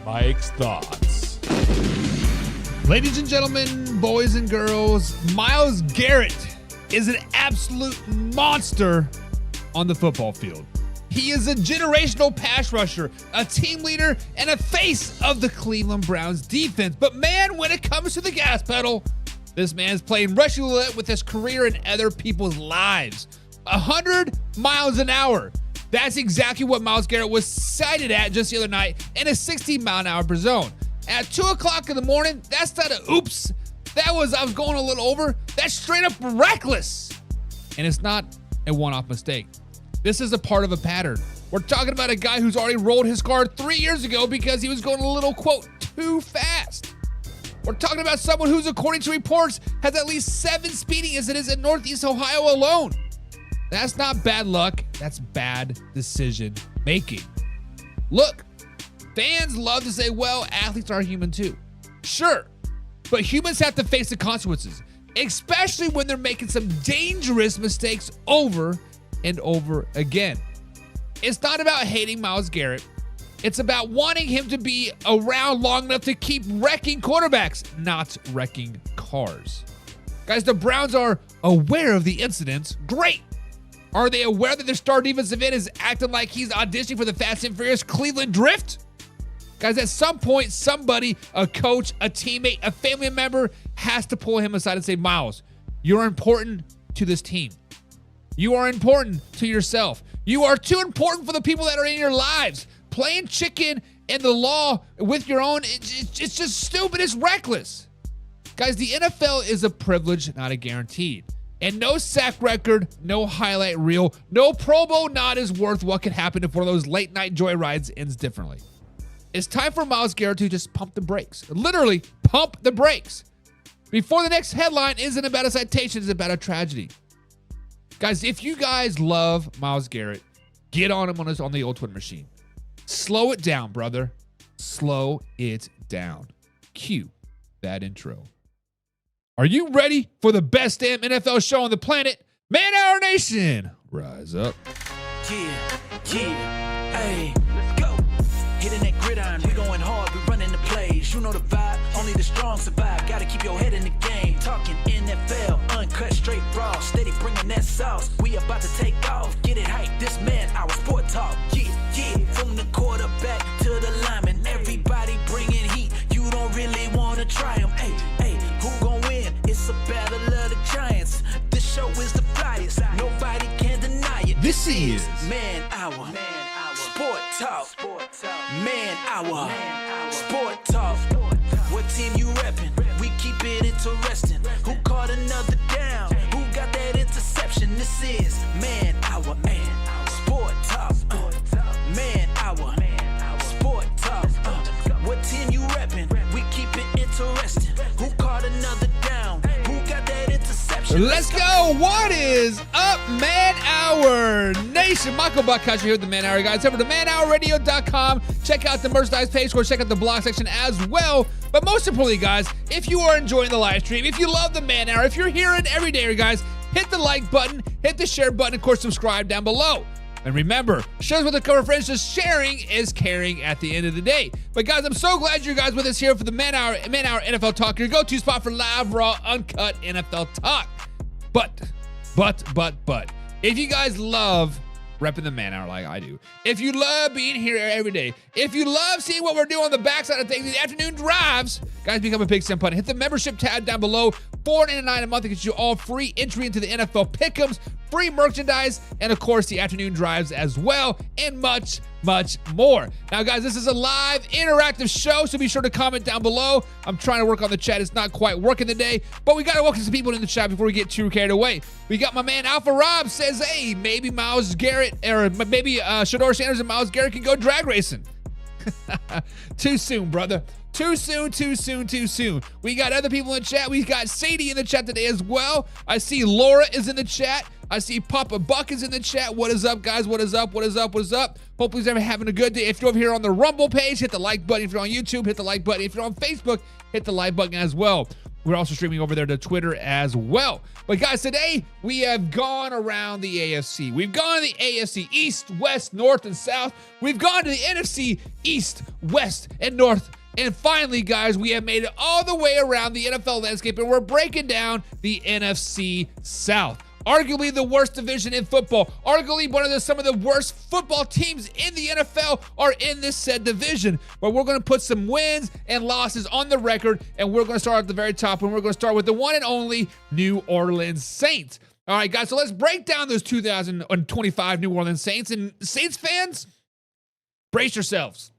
Mike's thoughts. Ladies and gentlemen, boys and girls, Myles Garrett is an absolute monster on the football field. He is a generational pass rusher, a team leader, and a face of the Cleveland Browns defense. But man, when it comes to the gas pedal, this man's playing Russian roulette with his career and other people's lives. 100 miles an hour. That's exactly what Myles Garrett was cited at just the other night in a 60-mile-an-hour zone. At 2 o'clock in the morning, that's not a oops. I was going a little over. That's straight up reckless. And it's not a one-off mistake. This is a part of a pattern. We're talking about a guy who's already rolled his car 3 years ago because he was going a little, quote, too fast. We're talking about someone who's, according to reports, has at least 7 speeding incidents in Northeast Ohio alone. That's not bad luck. That's bad decision making. Look, fans love to say, well, athletes are human too. Sure, but humans have to face the consequences, especially when they're making some dangerous mistakes over and over again. It's not about hating Myles Garrett. It's about wanting him to be around long enough to keep wrecking quarterbacks, not wrecking cars. Guys, the Browns are aware of the incidents. Great. Are they aware that their star defensive end is acting like he's auditioning for the Fast and Furious Cleveland Drift? Guys, at some point, somebody, a coach, a teammate, a family member has to pull him aside and say, Myles, you're important to this team. You are important to yourself. You are too important for the people that are in your lives. Playing chicken and the law with your own, it's just stupid. It's reckless. Guys, the NFL is a privilege, not a guaranteed. And no sack record, no highlight reel, no Pro Bowl nod is worth what could happen if one of those late night joyrides ends differently. It's time for Myles Garrett to just pump the brakes. Literally, pump the brakes. Before the next headline isn't about a citation, it's about a tragedy. Guys, if you guys love Myles Garrett, get on him on the old Twitter machine. Slow it down, brother. Slow it down. Cue that intro. Are you ready for the best damn NFL show on the planet? Man Hour Nation, rise up. Yeah, hey, let's go. Hitting that gridiron, we going hard, we running the plays. You know the vibe, only the strong survive. Gotta keep your head in the game. Talking NFL, uncut, straight raw, steady bringing that sauce. We about to take off, get it hype. This man, our sport talk. Yeah, from the quarterback to the lineman, everybody bringing heat. You don't really wanna try them. Hey, who gon' win? It's a battle of the giants. This show is the flyest. Nobody can deny it. This is Man Hour. Sport Talk. Man Hour. Sport Talk. What team you reppin'? We keep it interesting. Who caught another down? Who got that interception? This is Man Hour. Sport Talk. Man Hour. Sport Talk. What team you reppin'? We keep it interesting. Who caught another down? Who got that interception? Let's go. What is up, Man Hour Nation? Michael Buckhouse here with the Man Hour, guys. Head over to manhourradio.com. Check out the merchandise page, or check out the blog section as well. But most importantly, guys, if you are enjoying the live stream, if you love the Man Hour, if you're here every day, guys, hit the like button, hit the share button, of course, subscribe down below. And remember, shares with the cover friends, just sharing is caring at the end of the day. But guys, I'm so glad you guys with us here for the Man Hour NFL Talk, your go-to spot for live, raw, uncut NFL talk. But, if you guys love repping the Man Hour like I do, if you love being here every day, if you love seeing what we're doing on the backside of things, the afternoon drives, guys, become a Big Sam button. Hit the membership tab down below. $4.99 a month to get you all free entry into the NFL Pick'ems, free merchandise, and of course the afternoon drives as well, and much, much more. Now, guys, this is a live interactive show, so be sure to comment down below. I'm trying to work on the chat. It's not quite working today, but we got to welcome some people in the chat before we get too carried away. We got my man Alpha Rob says, hey, maybe Myles Garrett, or maybe Shador Sanders and Myles Garrett can go drag racing. Too soon, brother. Too soon. We got other people in the chat. We got Sadie in the chat today as well. I see Laura is in the chat. I see Papa Buck is in the chat. What is up, guys? What is up? Hopefully you're having a good day. If you're over here on the Rumble page, hit the like button. If you're on YouTube, hit the like button. If you're on Facebook, hit the like button as well. We're also streaming over there to Twitter as well. But guys, today we have gone around the AFC. We've gone to the AFC East, West, North, and South. We've gone to the NFC East, West, and North. And finally, guys, we have made it all the way around the NFL landscape, and we're breaking down the NFC South. Arguably the worst division in football. Arguably some of the worst football teams in the NFL are in this said division. But we're going to put some wins and losses on the record, and we're going to start at the very top, and we're going to start with the one and only New Orleans Saints. All right, guys, so let's break down those 2025 New Orleans Saints. And Saints fans, brace yourselves.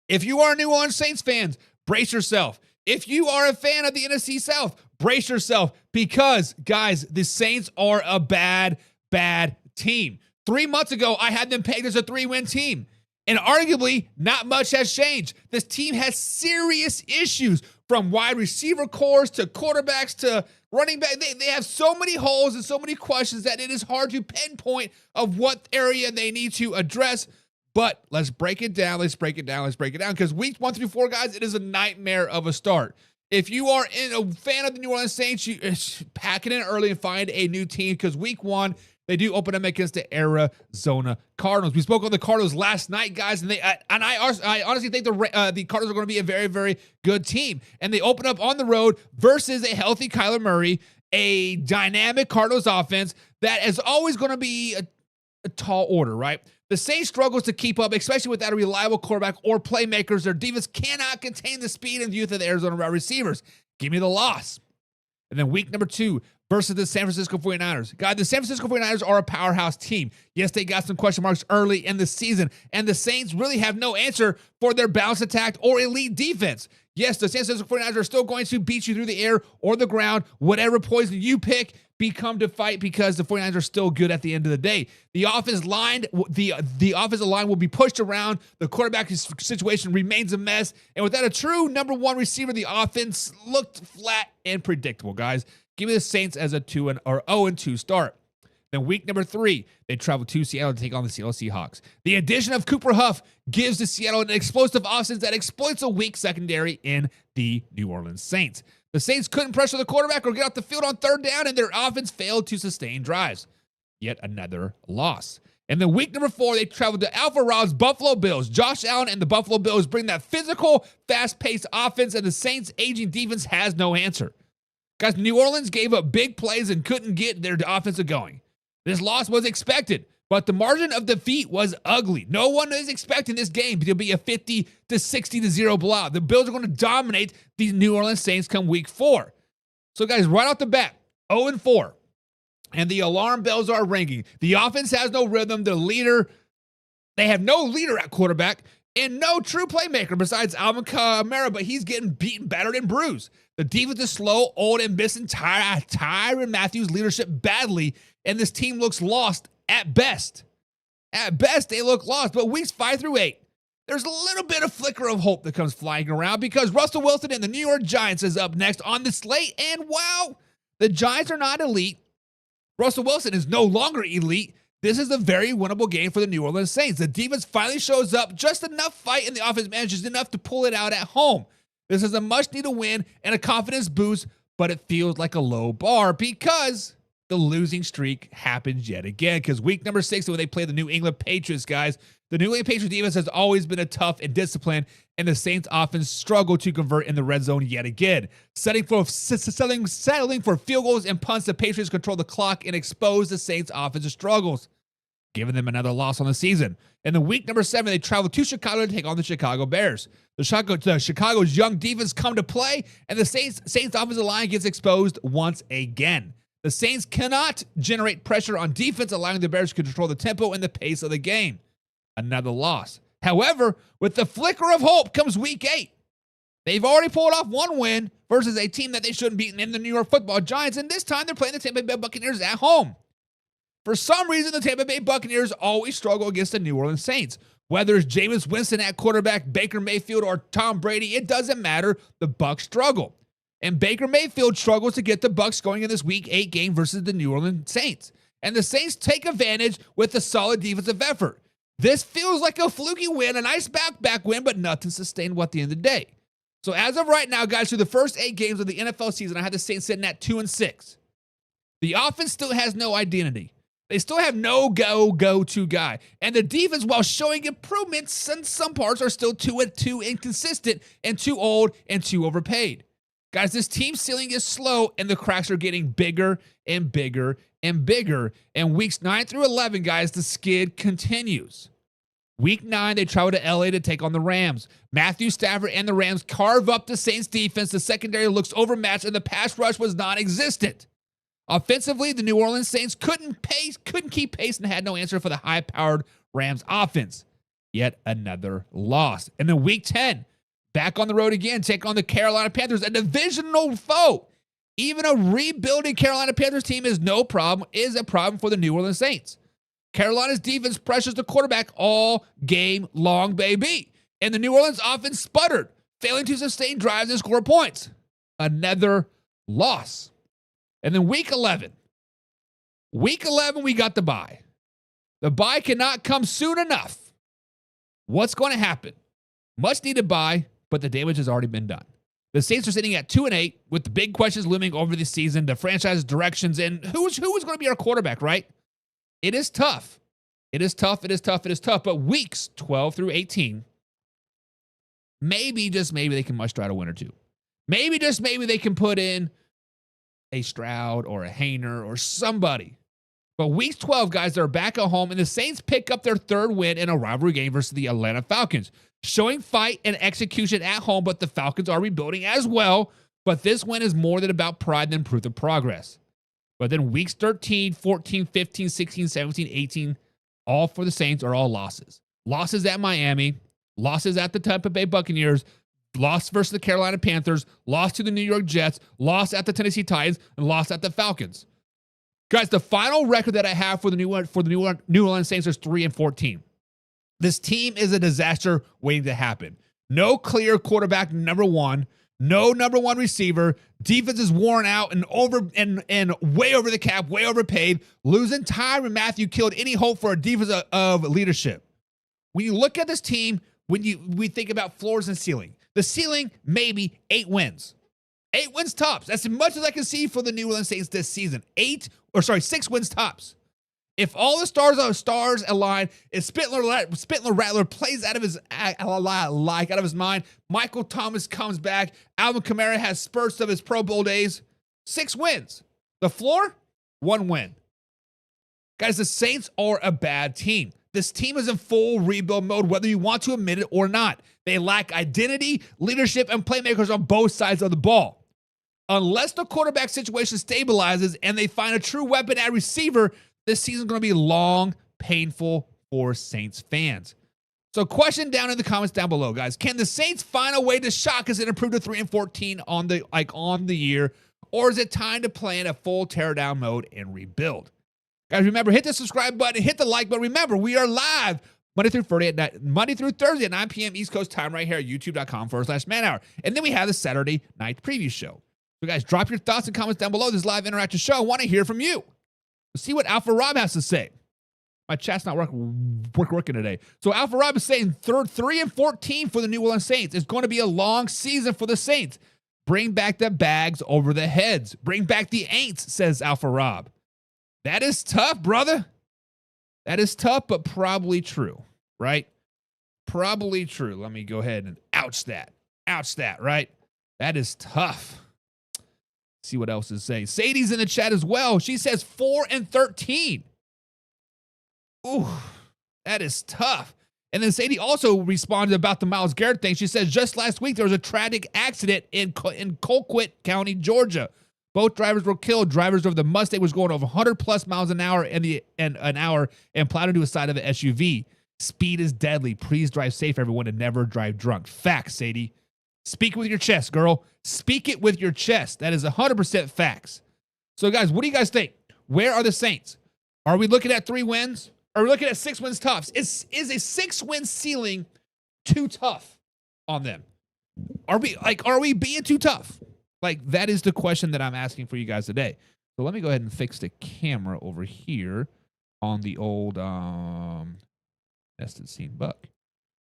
If you are a New Orleans Saints fan, brace yourself. If you are a fan of the NFC South, brace yourself, because, guys, the Saints are a bad, bad team. 3 months ago, I had them pegged as a 3-win team, and arguably, not much has changed. This team has serious issues, from wide receiver cores to quarterbacks to running back. They have so many holes and so many questions that it is hard to pinpoint of what area they need to address. But let's break it down. Let's break it down. Because weeks 1 through 4, guys, it is a nightmare of a start. If you are a fan of the New Orleans Saints, you pack it in early and find a new team, because week 1, they do open up against the Arizona Cardinals. We spoke on the Cardinals last night, guys, and I honestly think the Cardinals are going to be a very, very good team. And they open up on the road versus a healthy Kyler Murray, a dynamic Cardinals offense that is always going to be a tall order, right? The Saints struggles to keep up, especially without a reliable quarterback or playmakers. Their defense cannot contain the speed and youth of the Arizona wide receivers. Give me the loss. And then week number 2 versus the San Francisco 49ers. God, the San Francisco 49ers are a powerhouse team. Yes, they got some question marks early in the season, and the Saints really have no answer for their balanced attack or elite defense. Yes, the San Francisco 49ers are still going to beat you through the air or the ground. Whatever poison you pick, become to fight, because the 49ers are still good at the end of the day. The offensive line will be pushed around. The quarterback situation remains a mess. And without a true number 1 receiver, the offense looked flat and predictable, guys. Give me the Saints as a 0-2 start. Then week number 3, they travel to Seattle to take on the Seattle Seahawks. The addition of Cooper Huff gives the Seattle an explosive offense that exploits a weak secondary in the New Orleans Saints. The Saints couldn't pressure the quarterback or get off the field on 3rd down, and their offense failed to sustain drives. Yet another loss. And then week number 4, they traveled to Alpha Rob's Buffalo Bills. Josh Allen and the Buffalo Bills bring that physical, fast-paced offense, and the Saints' aging defense has no answer. Guys, New Orleans gave up big plays and couldn't get their offense going. This loss was expected, but the margin of defeat was ugly. No one is expecting this game to be a 50-60-0 blowout. The Bills are going to dominate the New Orleans Saints come week 4. So, guys, right off the bat, 0-4. And the alarm bells are ringing. The offense has no rhythm. They have no leader at quarterback and no true playmaker besides Alvin Kamara, but he's getting beaten, battered, and bruised. The defense is slow, old, and missing Tyrann Mathieu's leadership badly, and this team looks lost at best. At best, they look lost, but weeks 5 through 8, there's a little bit of flicker of hope that comes flying around, because Russell Wilson and the New York Giants is up next on the slate, and wow, the Giants are not elite. Russell Wilson is no longer elite. This is a very winnable game for the New Orleans Saints. The defense finally shows up, just enough fight, and the offense manages enough to pull it out at home. This is a much-needed win and a confidence boost, but it feels like a low bar because the losing streak happens yet again. Because week number 6, when they play the New England Patriots, guys, the New England Patriots defense has always been a tough and disciplined, and the Saints offense struggled to convert in the red zone yet again. Settling for field goals and punts, the Patriots control the clock and expose the Saints' offensive struggles, giving them another loss on the season. In the week number 7, they travel to Chicago to take on the Chicago Bears. Chicago's young defense come to play, and the Saints' offensive line gets exposed once again. The Saints cannot generate pressure on defense, allowing the Bears to control the tempo and the pace of the game. Another loss. However, with the flicker of hope comes week 8. They've already pulled off one win versus a team that they shouldn't beat in the New York Football Giants, and this time they're playing the Tampa Bay Buccaneers at home. For some reason, the Tampa Bay Buccaneers always struggle against the New Orleans Saints. Whether it's Jameis Winston at quarterback, Baker Mayfield, or Tom Brady, it doesn't matter. The Bucs struggle. And Baker Mayfield struggles to get the Bucs going in this Week 8 game versus the New Orleans Saints. And the Saints take advantage with a solid defensive effort. This feels like a fluky win, a nice back win, but nothing sustainable at the end of the day. So as of right now, guys, through the first 8 games of the NFL season, I had the Saints sitting at 2-6. The offense still has no identity. They still have no go-to guy. And the defense, while showing improvements in some parts, are still too inconsistent and too old and too overpaid. Guys, this team ceiling is slow, and the cracks are getting bigger and bigger and bigger. And weeks 9 through 11, guys, the skid continues. Week 9, they travel to LA to take on the Rams. Matthew Stafford and the Rams carve up the Saints defense. The secondary looks overmatched, and the pass rush was non-existent. Offensively, the New Orleans Saints couldn't keep pace, and had no answer for the high-powered Rams offense. Yet another loss. And then week 10, back on the road again, take on the Carolina Panthers, a divisional foe. Even a rebuilding Carolina Panthers team is a problem for the New Orleans Saints. Carolina's defense pressures the quarterback all game long, baby. And the New Orleans offense sputtered, failing to sustain drives and score points. Another loss. And then week 11. Week 11, we got the bye. The bye cannot come soon enough. What's going to happen? Much needed bye, but the damage has already been done. The Saints are sitting at 2-8 with the big questions looming over the season, the franchise's directions, and who is going to be our quarterback, right? It is tough. It is tough. But weeks 12 through 18, maybe, just maybe, they can muster out a win or two. Maybe, just maybe, they can put in a Stroud or a Hainer or somebody. But week 12, guys, they're back at home, and the Saints pick up their 3rd win in a rivalry game versus the Atlanta Falcons. Showing fight and execution at home, but the Falcons are rebuilding as well. But this win is more than about pride than proof of progress. But then weeks 13, 14, 15, 16, 17, 18, all for the Saints are all losses. Losses at Miami, losses at the Tampa Bay Buccaneers, loss versus the Carolina Panthers, loss to the New York Jets, loss at the Tennessee Titans, and loss at the Falcons. Guys, the final record that I have for the New Orleans Saints is 3-14. This team is a disaster waiting to happen. No clear quarterback number 1, no number 1 receiver. Defense is worn out and way over the cap, way overpaid. Losing Tyrann Mathieu killed any hope for a defense of leadership. When you look at this team, we think about floors and ceiling. The ceiling, maybe 8 wins. 8 wins tops. That's as much as I can see for the New Orleans Saints this season. 6 wins tops. If all the stars align, if Spitler Rattler plays out of his mind, Michael Thomas comes back, Alvin Kamara has spurts of his Pro Bowl days, 6 wins. The floor, 1 win. Guys, the Saints are a bad team. This team is in full rebuild mode, whether you want to admit it or not. They lack identity, leadership, and playmakers on both sides of the ball. Unless the quarterback situation stabilizes and they find a true weapon at receiver, this season is going to be long, painful for Saints fans. So question down in the comments down below, guys. Can the Saints find a way to shock us and improve to 3-14 on the year? Or is it time to play in a full teardown mode and rebuild? Guys, remember, hit the subscribe button, hit the like button. Remember, we are live Monday through Thursday at 9 p.m. East Coast time right here at youtube.com/manhour. And then we have the Saturday night preview show. So, guys, drop your thoughts and comments down below this live interactive show. I want to hear from you. Let's see what Alpha Rob has to say. My chat's not working today. So Alpha Rob is saying 3-14 for the New Orleans Saints. It's going to be a long season for the Saints. Bring back the bags over the heads. Bring back the ain'ts, says Alpha Rob. That is tough, brother. That is tough, but probably true, right? Probably true. Let me go ahead and ouch that, right? That is tough. See what else is saying. Sadie's in the chat as well. She says 4-13. Ooh, that is tough. And then Sadie also responded about the Myles Garrett thing. She says, just last week, there was a tragic accident in Colquitt County, Georgia. Both drivers were killed. Drivers of the Mustang was going over 100+ miles an hour and plowed into the side of an SUV. Speed is deadly. Please drive safe, everyone, and never drive drunk. Facts, Sadie. Speak with your chest, girl. Speak it with your chest. That is 100% facts. So, guys, what do you guys think? Where are the Saints? Are we looking at 3 wins? Are we looking at 6 wins tops? Is a 6-win ceiling too tough on them? Are we being too tough? That is the question that I'm asking for you guys today. So let me go ahead and fix the camera over here on the old nested scene buck.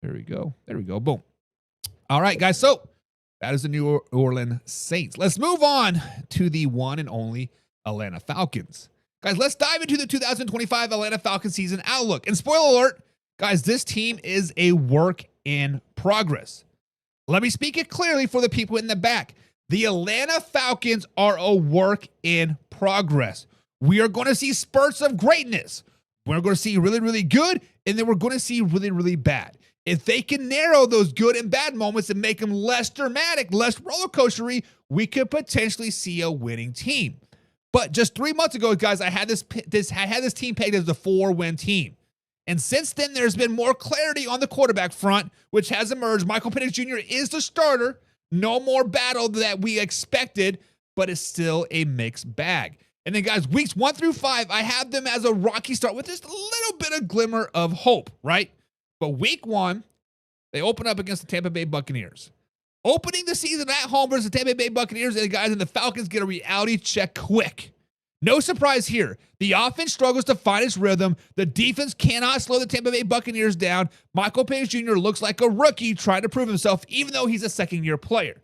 There we go. Boom. All right, guys. So That is the New Orleans Saints. Let's move on to the one and only Atlanta Falcons. Guys, let's dive into the 2025 Atlanta Falcons season outlook. And spoiler alert, guys, this team is a work in progress. Let me speak it clearly for the people in the back. The Atlanta Falcons are a work in progress. We are going to see spurts of greatness. We're going to see really, really good, and then we're going to see really, really bad. If they can narrow those good and bad moments and make them less dramatic, less roller coastery, we could potentially see a winning team. But just 3 months ago, guys, I had this team pegged as the 4-win team. And since then, there's been more clarity on the quarterback front, which has emerged. Michael Penix Jr. is the starter. No more battle that we expected, but it's still a mixed bag. And then, guys, weeks 1 through 5, I have them as a rocky start with just a little bit of glimmer of hope, right? But week 1, they open up against the Tampa Bay Buccaneers. Opening the season at home versus the Tampa Bay Buccaneers, and guys, and the Falcons get a reality check quick. No surprise here. The offense struggles to find its rhythm. The defense cannot slow the Tampa Bay Buccaneers down. Michael Penix Jr. looks like a rookie trying to prove himself, even though he's a second-year player.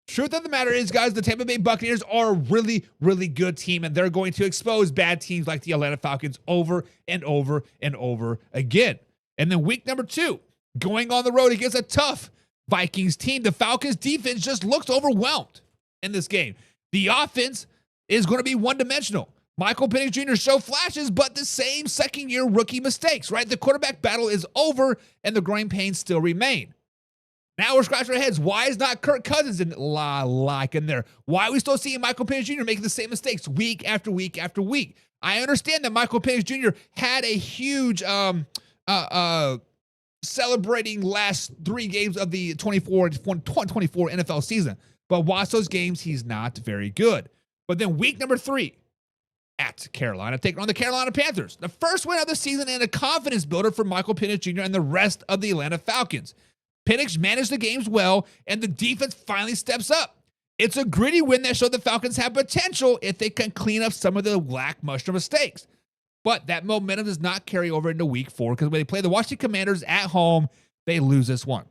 Truth of the matter is, guys, the Tampa Bay Buccaneers are a really, really good team, and they're going to expose bad teams like the Atlanta Falcons over and over and over again. And then week number 2, going on the road against a tough Vikings team. The Falcons defense just looks overwhelmed in this game. The offense is going to be one-dimensional. Michael Penix Jr. show flashes, but the same second-year rookie mistakes, right? The quarterback battle is over, and the growing pains still remain. Now we're scratching our heads. Why is not Kirk Cousins in there? Why are we still seeing Michael Penix Jr. making the same mistakes week after week after week? I understand that Michael Penix Jr. had a huge celebrating last 3 games of the 24 NFL season, but watch those games, he's not very good. But then week number 3 at Carolina, taking on the Carolina Panthers. The first win of the season and a confidence builder for Michael Penix Jr. and the rest of the Atlanta Falcons. Penix managed the games well, and the defense finally steps up. It's a gritty win that showed the Falcons have potential if they can clean up some of the lackluster mistakes. But that momentum does not carry over into week 4 because when they play the Washington Commanders at home, they lose this one.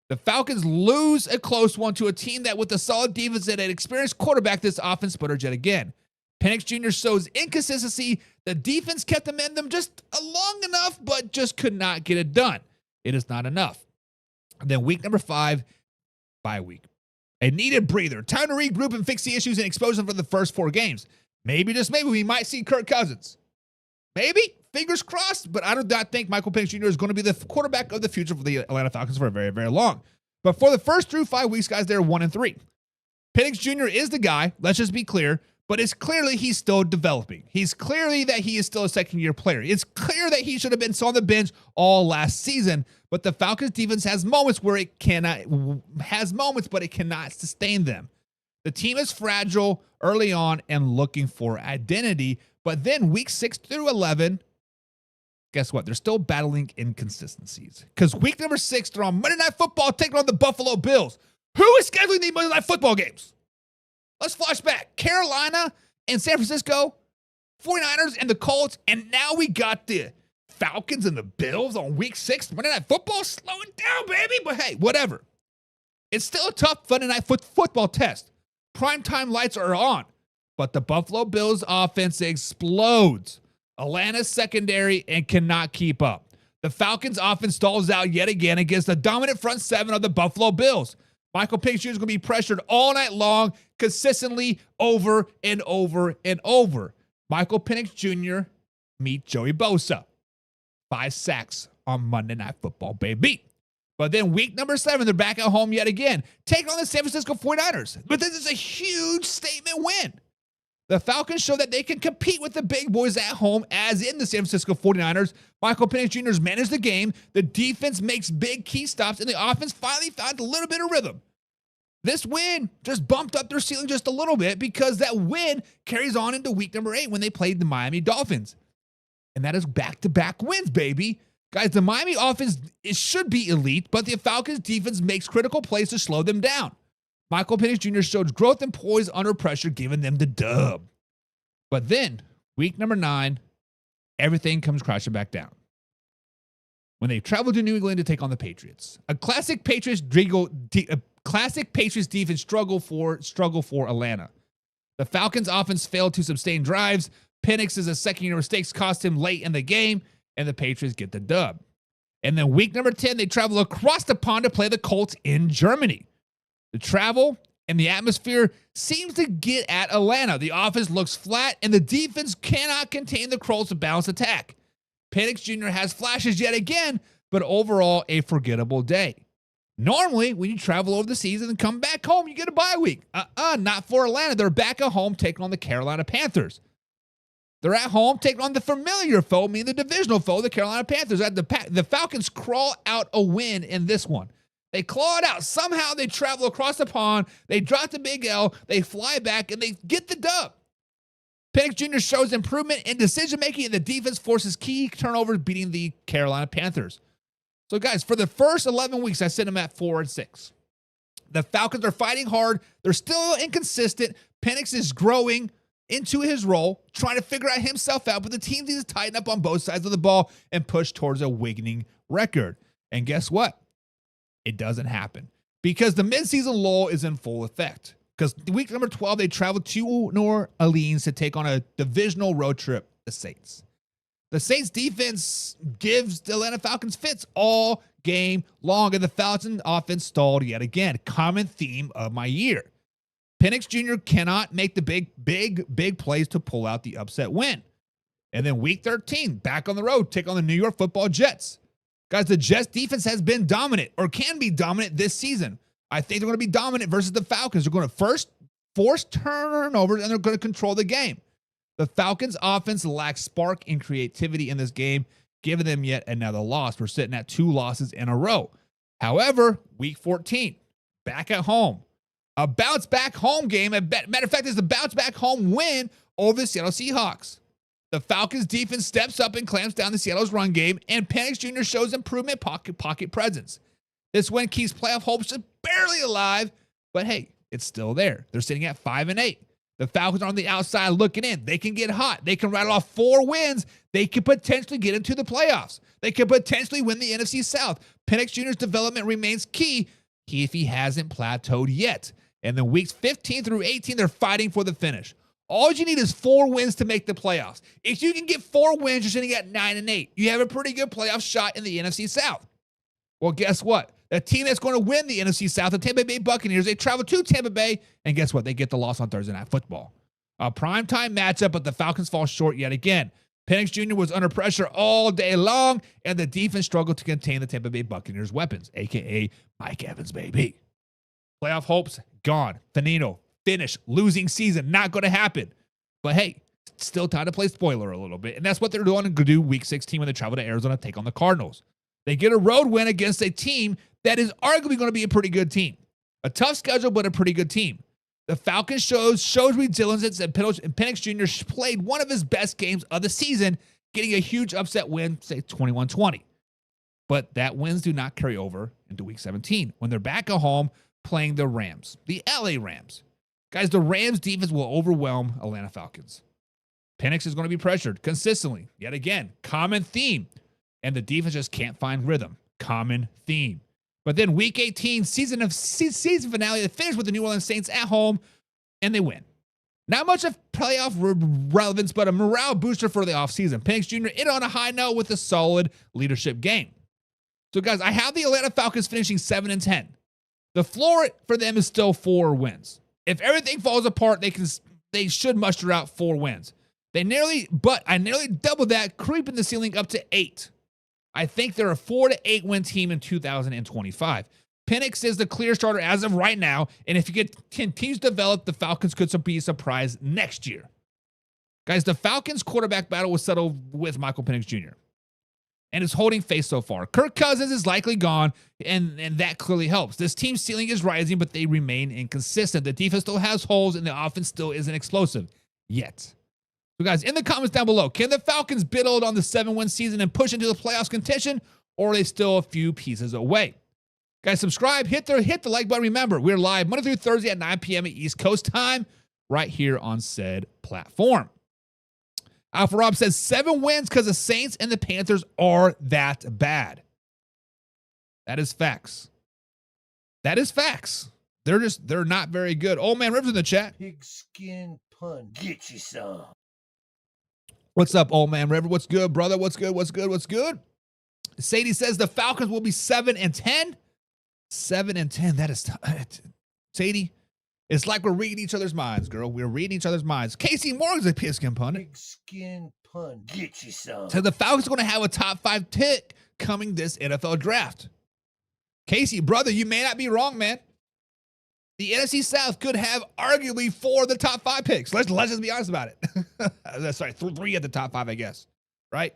The Falcons lose a close one to a team that with a solid defense and an experienced quarterback, this offense sputtered yet again. Penix Jr. shows inconsistency. The defense kept them in them just long enough, but just could not get it done. It is not enough. And then week number 5, bye week. A needed breather. Time to regroup and fix the issues and expose them for the first 4 games. Maybe, just maybe, we might see Kirk Cousins. Maybe. Fingers crossed. But I do not think Michael Penix Jr. is going to be the quarterback of the future for the Atlanta Falcons for very, very long. But for the first through 5 weeks, guys, they're 1-3. Penix Jr. is the guy. Let's just be clear. But it's clearly he's still developing. He's clearly that he is still a second-year player. It's clear that he should have been on the bench all last season. But the Falcons defense has moments where it cannot but it cannot sustain them. The team is fragile early on and looking for identity. But then week 6 through 11, guess what? They're still battling inconsistencies. Because week number 6, they're on Monday Night Football taking on the Buffalo Bills. Who is scheduling these Monday Night Football games? Let's flash back. Carolina and San Francisco, 49ers and the Colts, and now we got the Falcons and the Bills on week 6. Monday Night Football slowing down, baby. But hey, whatever. It's still a tough Monday Night football test. Primetime lights are on, but the Buffalo Bills offense explodes. Atlanta's secondary and cannot keep up. The Falcons offense stalls out yet again against the dominant front 7 of the Buffalo Bills. Michael Penix Jr. is going to be pressured all night long, consistently over and over and over. Michael Penix Jr. meet Joey Bosa. 5 sacks on Monday Night Football, baby. But then week number 7, they're back at home yet again, taking on the San Francisco 49ers. But this is a huge statement win. The Falcons show that they can compete with the big boys at home, as in the San Francisco 49ers. Michael Penix Jr. has managed the game. The defense makes big key stops, and the offense finally found a little bit of rhythm. This win just bumped up their ceiling just a little bit because that win carries on into week number 8 when they played the Miami Dolphins. And that is back-to-back wins, baby. Guys, the Miami offense, it should be elite, but the Falcons defense makes critical plays to slow them down. Michael Penix Jr. showed growth and poise under pressure, giving them the dub. But then, week number 9, everything comes crashing back down. When they travel to New England to take on the Patriots. A classic Patriots classic Patriots defense struggle for Atlanta. The Falcons offense failed to sustain drives. Penix's second-year mistakes cost him late in the game, and the Patriots get the dub. And then week number 10, they travel across the pond to play the Colts in Germany. The travel and the atmosphere seems to get at Atlanta. The offense looks flat, and the defense cannot contain the Colts' balanced attack. Penix Jr. has flashes yet again, but overall a forgettable day. Normally, when you travel over the season and come back home, you get a bye week. Not for Atlanta. They're back at home taking on the Carolina Panthers. They're at home taking on the familiar foe, meaning the divisional foe, the Carolina Panthers. The Falcons crawl out a win in this one. They claw it out. Somehow they travel across the pond. They drop the big L. They fly back, and they get the dub. Penix Jr. shows improvement in decision-making, and the defense forces key turnovers, beating the Carolina Panthers. So, guys, for the first 11 weeks, I set them at 4-6. The Falcons are fighting hard. They're still inconsistent. Penix is growing into his role, trying to figure out himself out, but the team needs to tighten up on both sides of the ball and push towards a winning record. And guess what? It doesn't happen because the midseason lull is in full effect. Because week number 12, they traveled to New Orleans to take on a divisional road trip, the Saints. The Saints defense gives the Atlanta Falcons fits all game long, and the Falcons offense stalled yet again. Common theme of my year. Penix Jr. cannot make the big plays to pull out the upset win. And then week 13, back on the road, take on the New York Football Jets. Guys, the Jets defense has been dominant, or can be dominant this season. I think they're going to be dominant versus the Falcons. They're going to first force turnovers, and they're going to control the game. The Falcons offense lacks spark and creativity in this game, giving them yet another loss. We're sitting at 2 losses in a row. However, week 14, back at home. A bounce back home game. Matter of fact, it's a bounce back home win over the Seattle Seahawks. The Falcons defense steps up and clamps down the Seattle's run game, and Penix Jr. shows improvement pocket presence. This win keeps playoff hopes just barely alive, but hey, it's still there. They're sitting at 5-8. The Falcons are on the outside looking in. They can get hot. They can rattle off 4 wins. They could potentially get into the playoffs. They could potentially win the NFC South. Penix Jr.'s development remains key if he hasn't plateaued yet. And then weeks 15 through 18, they're fighting for the finish. All you need is 4 wins to make the playoffs. If you can get 4 wins, you're sitting at 9-8. You have a pretty good playoff shot in the NFC South. Well, guess what? The team that's going to win the NFC South, the Tampa Bay Buccaneers, they travel to Tampa Bay, and guess what? They get the loss on Thursday Night Football. A primetime matchup, but the Falcons fall short yet again. Penix Jr. was under pressure all day long, and the defense struggled to contain the Tampa Bay Buccaneers' weapons, a.k.a. Mike Evans, baby. Playoff hopes, gone. Finito. Finish. Losing season. Not going to happen. But hey, still time to play spoiler a little bit. And that's what they're going to do week 16 when they travel to Arizona to take on the Cardinals. They get a road win against a team that is arguably going to be a pretty good team. A tough schedule, but a pretty good team. The Falcons shows resilience, and Penix Jr. played one of his best games of the season, getting a huge upset win, say 21-20. But that wins do not carry over into week 17 when they're back at home playing the Rams, the LA Rams. Guys, the Rams defense will overwhelm Atlanta Falcons. Penix is going to be pressured consistently. Yet again, common theme. And the defense just can't find rhythm. Common theme. But then week 18, season finale, they finish with the New Orleans Saints at home, and they win. Not much of playoff relevance, but a morale booster for the offseason. Penix Jr. ended on a high note with a solid leadership game. So, guys, I have the Atlanta Falcons finishing 7-10. The floor for them is still 4 wins. If everything falls apart, they should muster out 4 wins. I nearly doubled that, creeping the ceiling up to 8. I think they're a 4-8 win team in 2025. Penix is the clear starter as of right now, and if he continues to develop, the Falcons could be surprised next year. Guys, the Falcons quarterback battle was settled with Michael Penix Jr. and is holding face so far. Kirk Cousins is likely gone, and that clearly helps. This team's ceiling is rising, but they remain inconsistent. The defense still has holes, and the offense still isn't explosive yet. So, guys, in the comments down below, can the Falcons build on the 7-win season and push into the playoffs contention, or are they still a few pieces away? Guys, subscribe, hit the like button. Remember, we're live Monday through Thursday at 9 p.m. at East Coast time, right here on said platform. Alpha Rob says 7 wins because the Saints and the Panthers are that bad. That is facts. That is facts. They're not very good. Old Man Rivers in the chat. Pigskin pun. Get you some. What's up, Old Man River? What's good, brother? What's good? What's good? What's good? Sadie says the Falcons will be 7-10. 7-10. That is Sadie. It's like we're reading each other's minds, girl. We're reading each other's minds. Casey Morgan's a pigskin pundit. Pigskin pun. Get you some. So the Falcons are going to have a top 5 pick coming this NFL draft. Casey, brother, you may not be wrong, man. The NFC South could have arguably 4 of the top 5 picks. Let's just be honest about it. Sorry, 3 of the top 5, I guess. Right?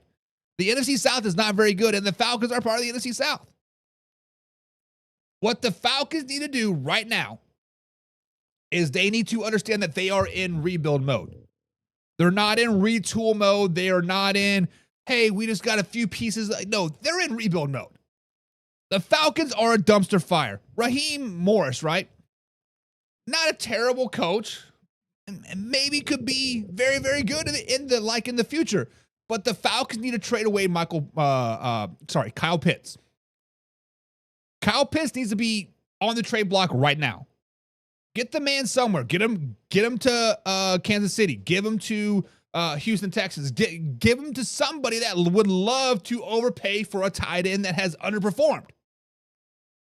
The NFC South is not very good, and the Falcons are part of the NFC South. What the Falcons need to do right now is they need to understand that they are in rebuild mode. They're not in retool mode. They are not in, hey, we just got a few pieces. No, they're in rebuild mode. The Falcons are a dumpster fire. Raheem Morris, right? Not a terrible coach, and maybe could be very, very good in the future. But the Falcons need to trade away Kyle Pitts. Kyle Pitts needs to be on the trade block right now. Get the man somewhere. Get him to Kansas City. Give him to Houston, Texas. Give him to somebody that would love to overpay for a tight end that has underperformed.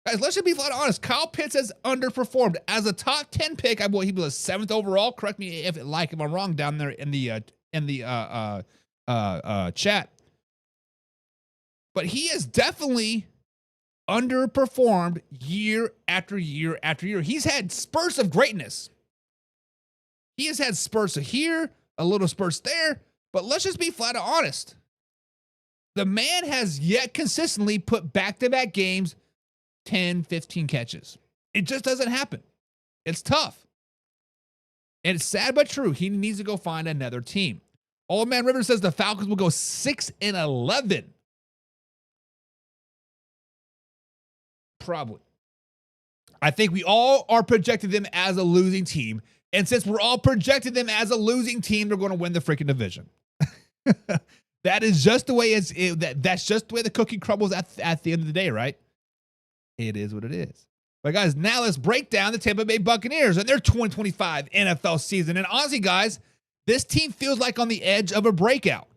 Guys, let's just be flat honest. Kyle Pitts has underperformed as a top 10 pick. I believe he was 7th overall. Correct me if I'm wrong down there in the chat. But he has definitely underperformed year after year after year. He's had spurts of greatness. He has had spurts here, a little spurts there. But let's just be flat honest. The man has yet consistently put back-to-back games 10, 15 catches. It just doesn't happen. It's tough. And it's sad but true. He needs to go find another team. Old Man River says the Falcons will go 6-11. Probably. I think we all are projecting them as a losing team. And since we're all projecting them as a losing team, they're going to win the freaking division. That is just the way that's just the way the cookie crumbles at the end of the day, right? It is what it is. But guys, now let's break down the Tampa Bay Buccaneers and their 2025 NFL season. And honestly, guys, this team feels like on the edge of a breakout.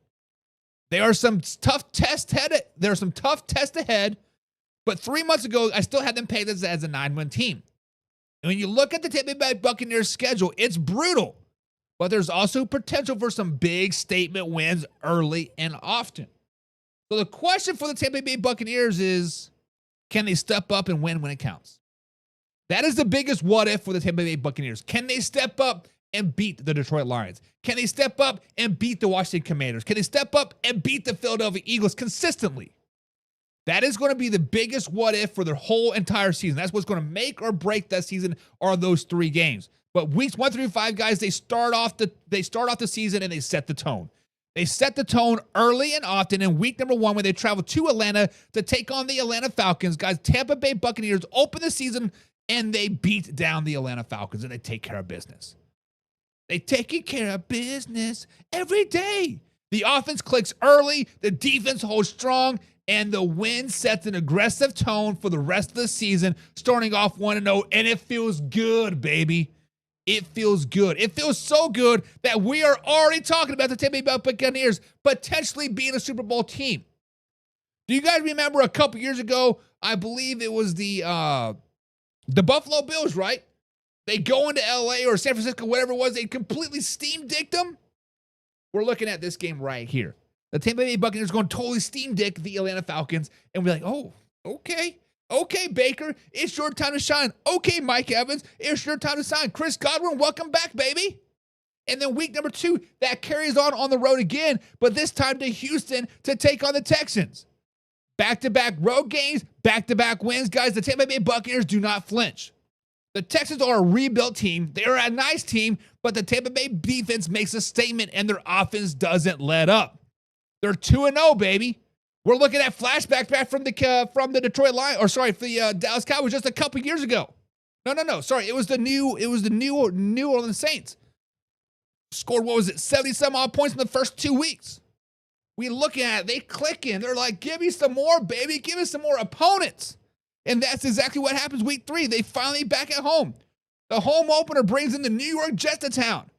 There are some tough tests ahead. But 3 months ago, I still had them pegged as a 9-win team. And when you look at the Tampa Bay Buccaneers schedule, it's brutal. But there's also potential for some big statement wins early and often. So the question for the Tampa Bay Buccaneers is, can they step up and win when it counts? That is the biggest what if for the Tampa Bay Buccaneers. Can they step up and beat the Detroit Lions? Can they step up and beat the Washington Commanders? Can they step up and beat the Philadelphia Eagles consistently? That is going to be the biggest what if for their whole entire season. That's what's going to make or break that season are those 3 games. But weeks 1 through 5, guys, they start off the season and they set the tone. They set the tone early and often in week number 1 when they travel to Atlanta to take on the Atlanta Falcons. Guys, Tampa Bay Buccaneers open the season and they beat down the Atlanta Falcons and they take care of business. They take care of business every day. The offense clicks early, the defense holds strong, and the win sets an aggressive tone for the rest of the season, starting off 1-0, and it feels good, baby. It feels good. It feels so good that we are already talking about the Tampa Bay Buccaneers potentially being a Super Bowl team. Do you guys remember a couple years ago, I believe it was the Buffalo Bills, right? They go into LA or San Francisco, whatever it was, they completely steam-dicked them. We're looking at this game right here. The Tampa Bay Buccaneers going to totally steam-dick the Atlanta Falcons, and we're like, oh, okay. Okay, Baker, it's your time to shine. Okay, Mike Evans, it's your time to shine. Chris Godwin, welcome back, baby. And then week number 2, that carries on the road again, but this time to Houston to take on the Texans. Back-to-back road games, back-to-back wins. Guys, the Tampa Bay Buccaneers do not flinch. The Texans are a rebuilt team. They are a nice team, but the Tampa Bay defense makes a statement, and their offense doesn't let up. They're 2-0, baby. We're looking at flashbacks back from the Detroit Lions, or sorry, for the Dallas Cowboys just a couple years ago. No. Sorry, it was the New Orleans Saints. Scored, what was it, 70-some odd points in the first 2 weeks. We look at it, they click in. They're like, give me some more, baby. Give us some more opponents. And that's exactly what happens week 3. They finally back at home. The home opener brings in the New York Jets to town.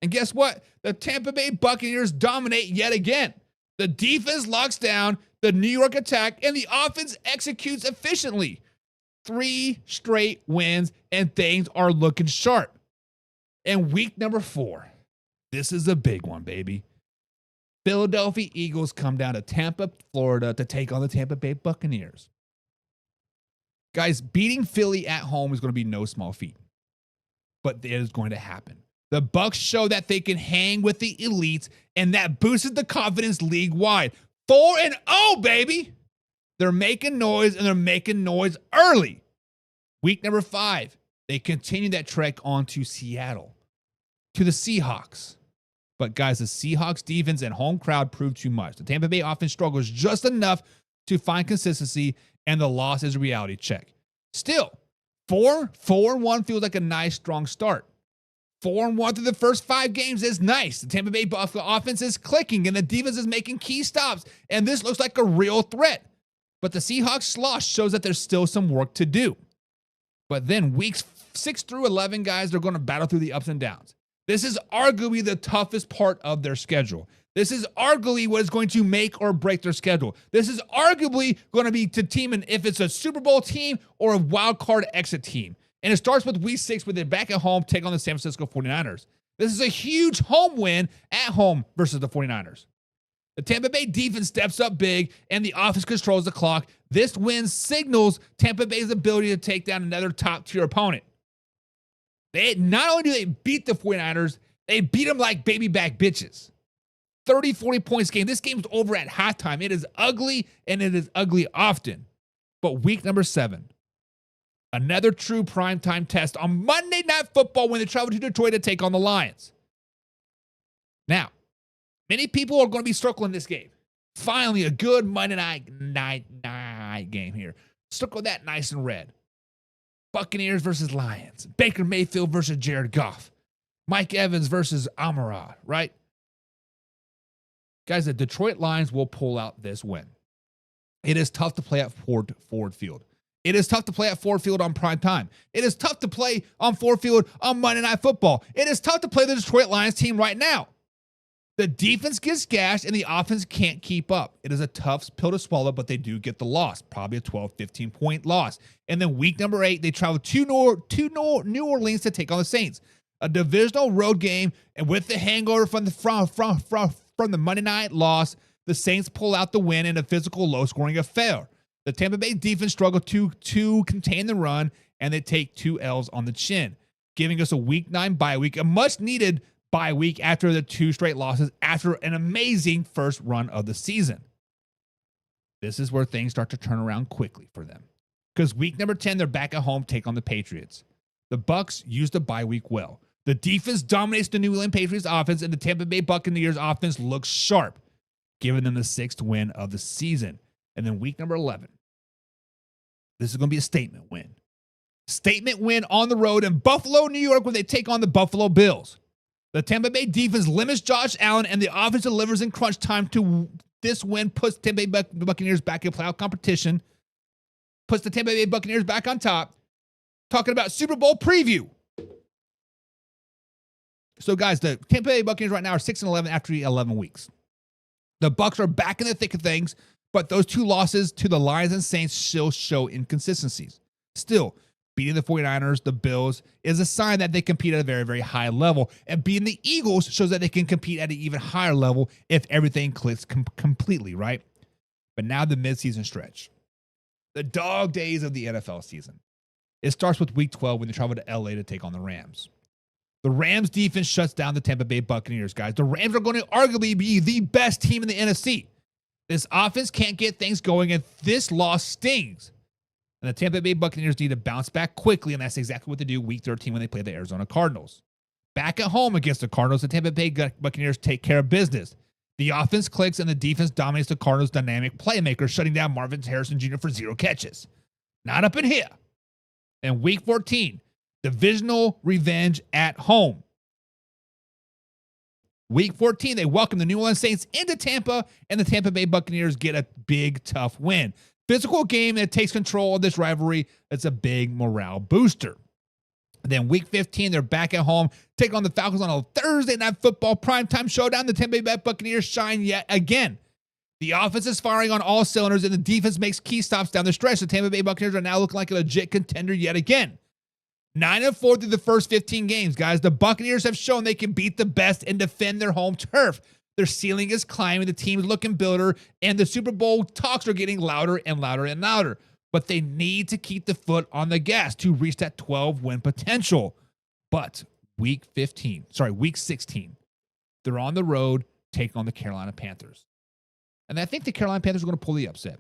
And guess what? The Tampa Bay Buccaneers dominate yet again. The defense locks down the New York attack, and the offense executes efficiently. 3 straight wins, and things are looking sharp. And week number 4, this is a big one, baby. Philadelphia Eagles come down to Tampa, Florida to take on the Tampa Bay Buccaneers. Guys, beating Philly at home is going to be no small feat, but it is going to happen. The Bucs show that they can hang with the elites, and that boosted the confidence league-wide. 4-0, baby! They're making noise, and they're making noise early. Week number 5, they continue that trek on to Seattle, to the Seahawks. But guys, the Seahawks defense and home crowd proved too much. The Tampa Bay offense struggles just enough to find consistency, and the loss is a reality check. Still, 4-1 feels like a nice, strong start. 4-1 through the first 5 games is nice. The Tampa Bay offense is clicking, and the defense is making key stops, and this looks like a real threat. But the Seahawks slosh shows that there's still some work to do. But then weeks 6 through 11, guys, they're going to battle through the ups and downs. This is arguably the toughest part of their schedule. This is arguably what is going to make or break their schedule. This is arguably going to be determine if it's a Super Bowl team or a wild card exit team. And it starts with week 6 with it back at home, take on the San Francisco 49ers. This is a huge home win at home versus the 49ers. The Tampa Bay defense steps up big, and the offense controls the clock. This win signals Tampa Bay's ability to take down another top-tier opponent. Not only do they beat the 49ers, they beat them like baby back bitches. 30, 40 points game. This game's over at halftime. It is ugly, and it is ugly often. But week number 7, another true primetime test on Monday Night Football when they travel to Detroit to take on the Lions. Now, many people are going to be circling this game. Finally, a good Monday night game here. Circle that nice and red. Buccaneers versus Lions. Baker Mayfield versus Jared Goff. Mike Evans versus Amon-Ra, right? Guys, the Detroit Lions will pull out this win. It is tough to play at Ford Field. It is tough to play at Ford Field on prime time. It is tough to play on Ford Field on Monday Night Football. It is tough to play the Detroit Lions team right now. The defense gets gashed, and the offense can't keep up. It is a tough pill to swallow, but they do get the loss, probably a 12, 15-point loss. And then week number 8, they travel to New Orleans to take on the Saints. A divisional road game, and with the hangover from the Monday night loss, the Saints pull out the win in a physical, low-scoring affair. The Tampa Bay defense struggled to contain the run, and they take 2 L's on the chin, giving us a week 9 bye week, a much-needed bye week after the 2 straight losses after an amazing first run of the season. This is where things start to turn around quickly for them. Because week number 10, they're back at home, take on the Patriots. The Bucs use the bye week well. The defense dominates the New England Patriots offense, and the Tampa Bay Buccaneers offense looks sharp, giving them the 6th win of the season. And then week number 11, this is going to be a statement win. Statement win on the road in Buffalo, New York, when they take on the Buffalo Bills. The Tampa Bay defense limits Josh Allen, and the offense delivers in crunch time. To this win puts Tampa Bay Buccaneers back in playoff competition, puts the Tampa Bay Buccaneers back on top. Talking about Super Bowl preview. So, guys, the Tampa Bay Buccaneers right now are 6-11 after 11 weeks. The Bucs are back in the thick of things, but those 2 losses to the Lions and Saints still show inconsistencies. Still, beating the 49ers, the Bills, is a sign that they compete at a very, very high level. And beating the Eagles shows that they can compete at an even higher level if everything clicks completely, right? But now the midseason stretch. The dog days of the NFL season. It starts with week 12 when they travel to LA to take on the Rams. The Rams defense shuts down the Tampa Bay Buccaneers, guys. The Rams are going to arguably be the best team in the NFC. This offense can't get things going, and this loss stings. And the Tampa Bay Buccaneers need to bounce back quickly, and that's exactly what they do week 13 when they play the Arizona Cardinals. Back at home against the Cardinals, the Tampa Bay Buccaneers take care of business. The offense clicks, and the defense dominates the Cardinals' dynamic playmakers, shutting down Marvin Harrison Jr. for 0 catches. Not up in here. And week 14, divisional revenge at home. Week 14, they welcome the New Orleans Saints into Tampa, and the Tampa Bay Buccaneers get a big, tough win. Physical game that takes control of this rivalry. It's a big morale booster. Then week 15, they're back at home, taking on the Falcons on a Thursday Night Football primetime showdown. The Tampa Bay Buccaneers shine yet again. The offense is firing on all cylinders, and the defense makes key stops down the stretch. The Tampa Bay Buccaneers are now looking like a legit contender yet again. 9-4 through the first 15 games, guys. The Buccaneers have shown they can beat the best and defend their home turf. Their ceiling is climbing, the team is looking builder, and the Super Bowl talks are getting louder and louder and louder. But they need to keep the foot on the gas to reach that 12-win potential. But week 16, they're on the road taking on the Carolina Panthers. And I think the Carolina Panthers are going to pull the upset.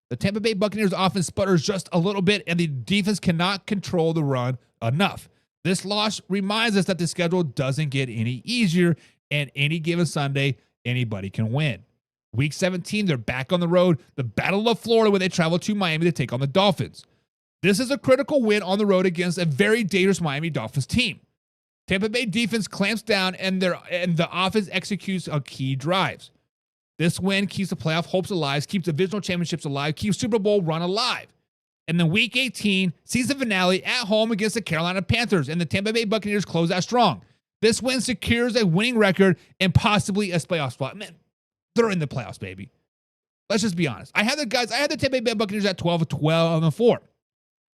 The Tampa Bay Buccaneers offense sputters just a little bit, and the defense cannot control the run enough. This loss reminds us that the schedule doesn't get any easier, and any given Sunday, anybody can win. Week 17, they're back on the road, the Battle of Florida, where they travel to Miami to take on the Dolphins. This is a critical win on the road against a very dangerous Miami Dolphins team. Tampa Bay defense clamps down, and the offense executes on key drives. This win keeps the playoff hopes alive, keeps divisional championships alive, keeps Super Bowl run alive. And then week 18, season finale at home against the Carolina Panthers, and the Tampa Bay Buccaneers close out strong. This win secures a winning record and possibly a playoff spot. Man, they're in the playoffs, baby. Let's just be honest. I had the Tampa Bay Buccaneers at 12-4.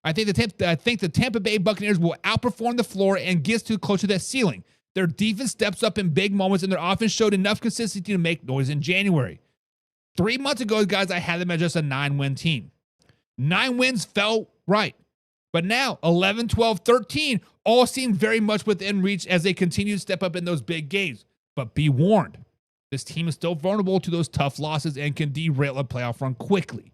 I think the Tampa Bay Buccaneers will outperform the floor and get too close to that ceiling. Their defense steps up in big moments, and their offense showed enough consistency to make noise in January. 3 months ago, guys, I had them as just a 9-win team. 9 wins felt right. But now, 11, 12, 13 all seem very much within reach as they continue to step up in those big games. But be warned, this team is still vulnerable to those tough losses and can derail a playoff run quickly.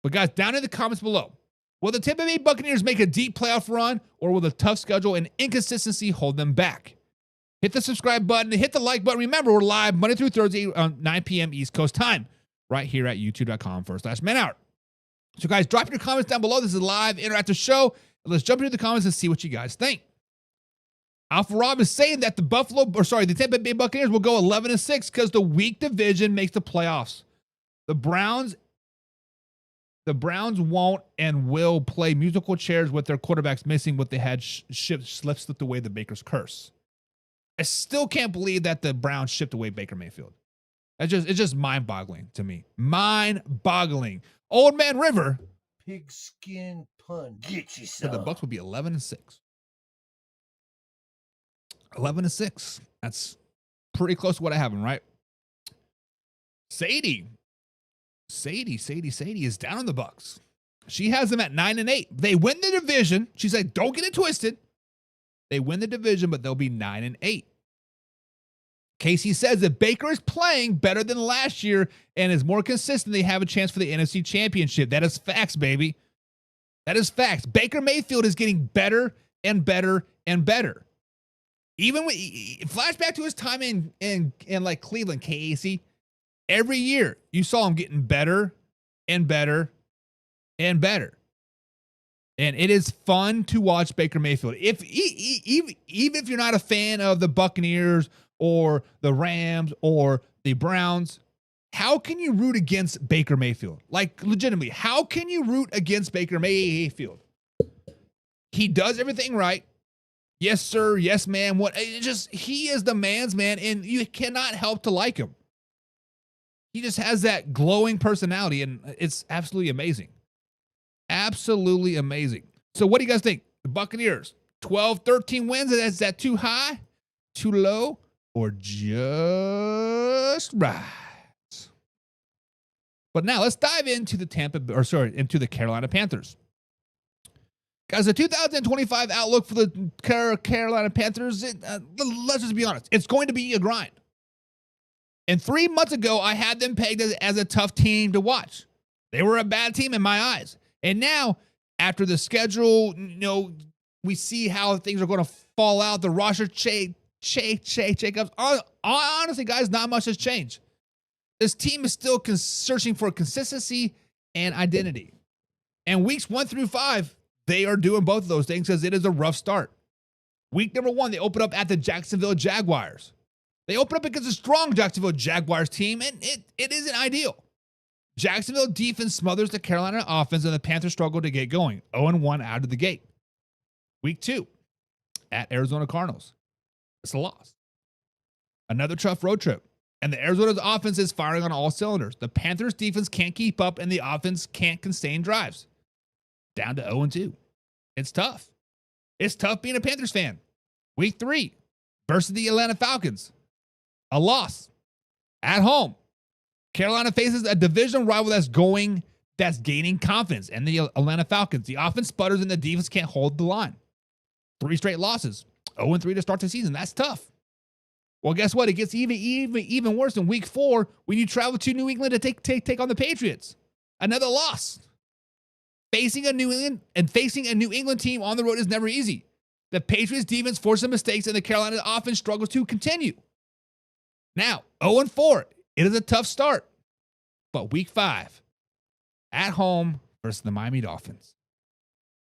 But guys, down in the comments below, will the Tampa Bay Buccaneers make a deep playoff run, or will the tough schedule and inconsistency hold them back? Hit the subscribe button, hit the like button. Remember, we're live Monday through Thursday on 9 p.m. East Coast time, right here at youtube.com/manhour. So guys, drop your comments down below. This is a live interactive show. Let's jump into the comments and see what you guys think. Alpha Rob is saying that the Tampa Bay Buccaneers will go 11-6 because the weak division makes the playoffs. The Browns won't and will play musical chairs with their quarterbacks missing what they had slipped away the Baker's curse. I still can't believe that the Browns shipped away Baker Mayfield. It's just mind-boggling to me. Mind-boggling. Old Man River. Pigskin pun. Get you So some. the Bucs will be 11-6. 11-6. That's pretty close to what I have them, right? Sadie is down on the Bucs. She has them at 9-8. They win the division. She's like, don't get it twisted. They win the division, but they'll be 9-8. Casey says that Baker is playing better than last year and is more consistent. They have a chance for the NFC Championship. That is facts, baby. That is facts. Baker Mayfield is getting better and better and better. Even when flashback to his time in like Cleveland, Casey. Every year, you saw him getting better and better and better. And it is fun to watch Baker Mayfield. Even if you're not a fan of the Buccaneers or the Rams or the Browns, how can you root against Baker Mayfield? Like, legitimately, how can you root against Baker Mayfield? He does everything right. Yes, sir. Yes, ma'am. He is the man's man, and you cannot help to like him. He just has that glowing personality, and it's absolutely amazing. Absolutely amazing. So what do you guys think? The Buccaneers, 12, 13 wins. Is that too high, too low, or just right? But now let's dive into the into the Carolina Panthers. Guys, the 2025 outlook for the Carolina Panthers, let's just be honest, it's going to be a grind. And 3 months ago, I had them pegged as a tough team to watch. They were a bad team in my eyes. And now, after the schedule, we see how things are going to fall out. The roster shake-ups. Honestly, guys, not much has changed. This team is still searching for consistency and identity. And weeks 1 through 5, they are doing both of those things because it is a rough start. Week number 1, they open up at the Jacksonville Jaguars. They open up against a strong Jacksonville Jaguars team, and it isn't ideal. Jacksonville defense smothers the Carolina offense, and the Panthers struggle to get going. 0-1 out of the gate. Week 2 at Arizona Cardinals. It's a loss. Another tough road trip. And the Arizona's offense is firing on all cylinders. The Panthers defense can't keep up, and the offense can't sustain drives. Down to 0-2. It's tough. It's tough being a Panthers fan. Week 3 versus the Atlanta Falcons. A loss. At home. Carolina faces a division rival that's gaining confidence, and the Atlanta Falcons. The offense sputters, and the defense can't hold the line. 3 straight losses. 0-3 to start the season. That's tough. Well, guess what? It gets even worse in week 4 when you travel to New England to take on the Patriots. Another loss. Facing a New England team on the road is never easy. The Patriots defense forces mistakes, and the Carolina offense struggles to continue. Now, 0-4. It is a tough start. But week 5, at home versus the Miami Dolphins.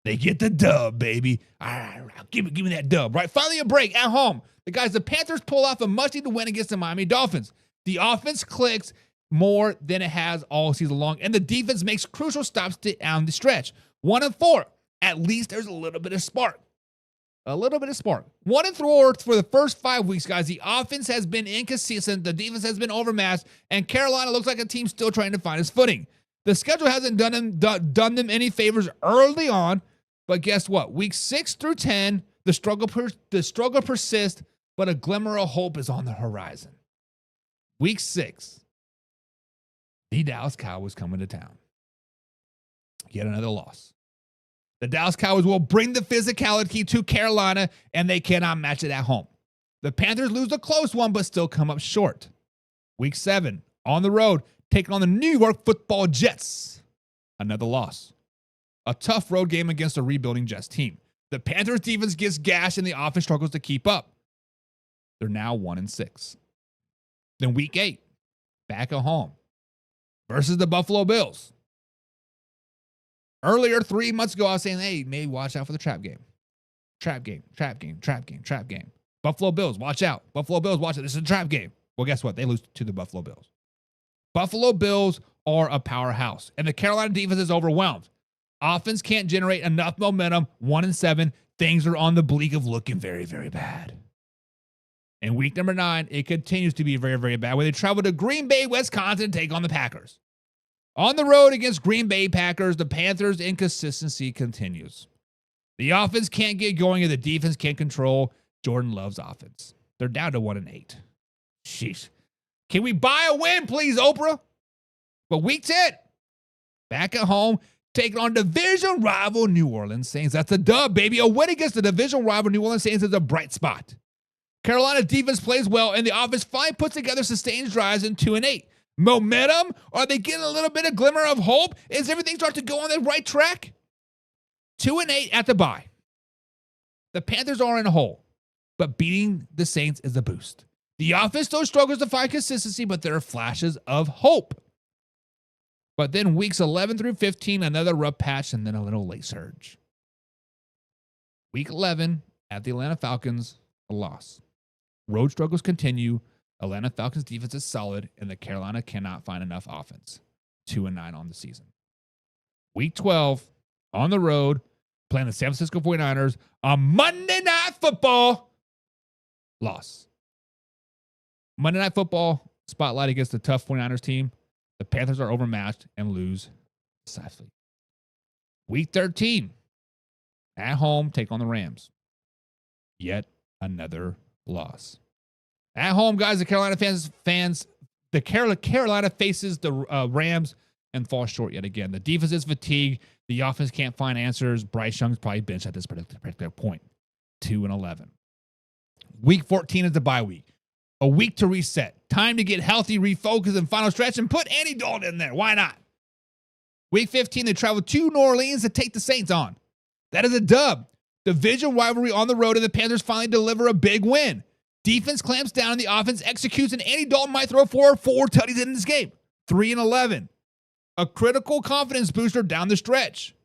They get the dub, baby. All right, give me that dub, right? Finally a break at home. The Panthers pull off a much-needed win against the Miami Dolphins. The offense clicks more than it has all season long, and the defense makes crucial stops down the stretch. 1-4. At least there's a little bit of spark. A little bit of spark. 1-4 for the first 5 weeks, guys. The offense has been inconsistent. The defense has been overmatched, and Carolina looks like a team still trying to find its footing. The schedule hasn't done them any favors early on, but guess what? Weeks 6 through 10, the struggle persists, but a glimmer of hope is on the horizon. Week 6, the Dallas Cowboys coming to town. Yet another loss. The Dallas Cowboys will bring the physicality to Carolina, and they cannot match it at home. The Panthers lose a close one, but still come up short. Week 7, on the road, taking on the New York Football Jets. Another loss. A tough road game against a rebuilding Jets team. The Panthers defense gets gashed, and the offense struggles to keep up. They're now 1-6. Then week 8, back at home versus the Buffalo Bills. Earlier, 3 months ago, I was saying, hey, maybe watch out for the trap game. Trap game. Buffalo Bills, watch out. Buffalo Bills, watch out. This is a trap game. Well, guess what? They lose to the Buffalo Bills. Buffalo Bills are a powerhouse, and the Carolina defense is overwhelmed. Offense can't generate enough momentum. 1-7. Things are on the bleak of looking very, very bad. In week number 9, it continues to be very, very bad, where they travel to Green Bay, Wisconsin, to take on the Packers. On the road against Green Bay Packers, the Panthers' inconsistency continues. The offense can't get going, and the defense can't control Jordan Love's offense. They're down to 1-8. Sheesh. Can we buy a win, please, Oprah? But week 10, back at home, taking on division rival New Orleans Saints. That's a dub, baby. A win against the division rival New Orleans Saints is a bright spot. Carolina defense plays well, and the offense finally puts together sustained drives in 2-8. Momentum? Are they getting a little bit of glimmer of hope? Is everything starting to go on the right track? 2-8 at the bye. The Panthers are in a hole, but beating the Saints is a boost. The offense still struggles to find consistency, but there are flashes of hope. But then weeks 11 through 15, another rough patch, and then a little late surge. Week 11 at the Atlanta Falcons, a loss. Road struggles continue. Atlanta Falcons defense is solid, and the Carolina cannot find enough offense. 2-9 on the season. Week 12, on the road, playing the San Francisco 49ers on Monday Night Football. Loss. Monday Night Football, spotlight against the tough 49ers team. The Panthers are overmatched and lose decisively. Week 13, at home, take on the Rams. Yet another loss. At home, guys, the Carolina faces the Rams and falls short yet again. The defense is fatigued. The offense can't find answers. Bryce Young's probably benched at this particular point. 2-11. Week 14 is the bye week. A week to reset. Time to get healthy, refocus, and final stretch, and put Andy Dalton in there. Why not? Week 15, they travel to New Orleans to take the Saints on. That is a dub. Division rivalry on the road, and the Panthers finally deliver a big win. Defense clamps down, and the offense executes, and Andy Dalton might throw four tutties in this game. 3-11. A critical confidence booster down the stretch.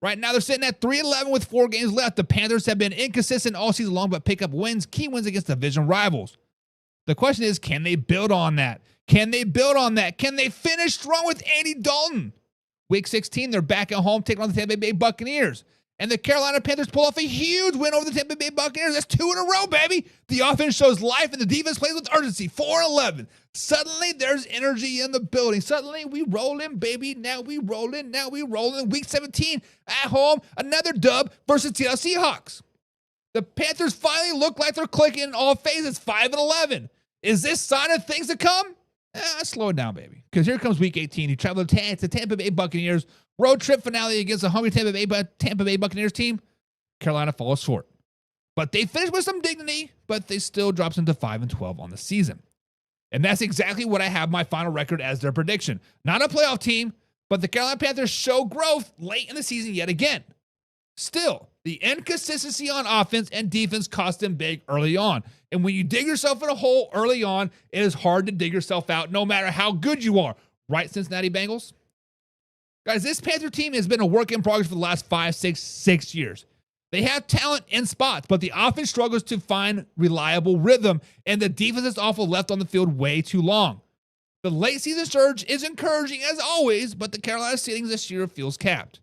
Right now, they're sitting at 3-11 with 4 games left. The Panthers have been inconsistent all season long, but pick up key wins against division rivals. The question is, can they build on that? Can they build on that? Can they finish strong with Andy Dalton? Week 16, they're back at home taking on the Tampa Bay Buccaneers. And the Carolina Panthers pull off a huge win over the Tampa Bay Buccaneers. That's 2 in a row, baby. The offense shows life, and the defense plays with urgency. 4-11. Suddenly, there's energy in the building. Suddenly, we rolling, baby. Now we rolling. Now we rolling. Week 17, at home, another dub versus the Seahawks. The Panthers finally look like they're clicking in all phases. 5-11. Is this sign of things to come? Slow it down, baby. Because here comes Week 18. You travel to Tampa Bay Buccaneers. Road trip finale against the hungry Tampa Bay Buccaneers team. Carolina falls short. But they finish with some dignity, but they still drops into 5-12 on the season. And that's exactly what I have my final record as their prediction. Not a playoff team, but the Carolina Panthers show growth late in the season yet again. Still, the inconsistency on offense and defense cost them big early on. And when you dig yourself in a hole early on, it is hard to dig yourself out no matter how good you are. Right, Cincinnati Bengals? Guys, this Panther team has been a work in progress for the last 6 years. They have talent in spots, but the offense struggles to find reliable rhythm, and the defense is awful left on the field way too long. The late season surge is encouraging as always, but the Carolina ceilings this year feels capped.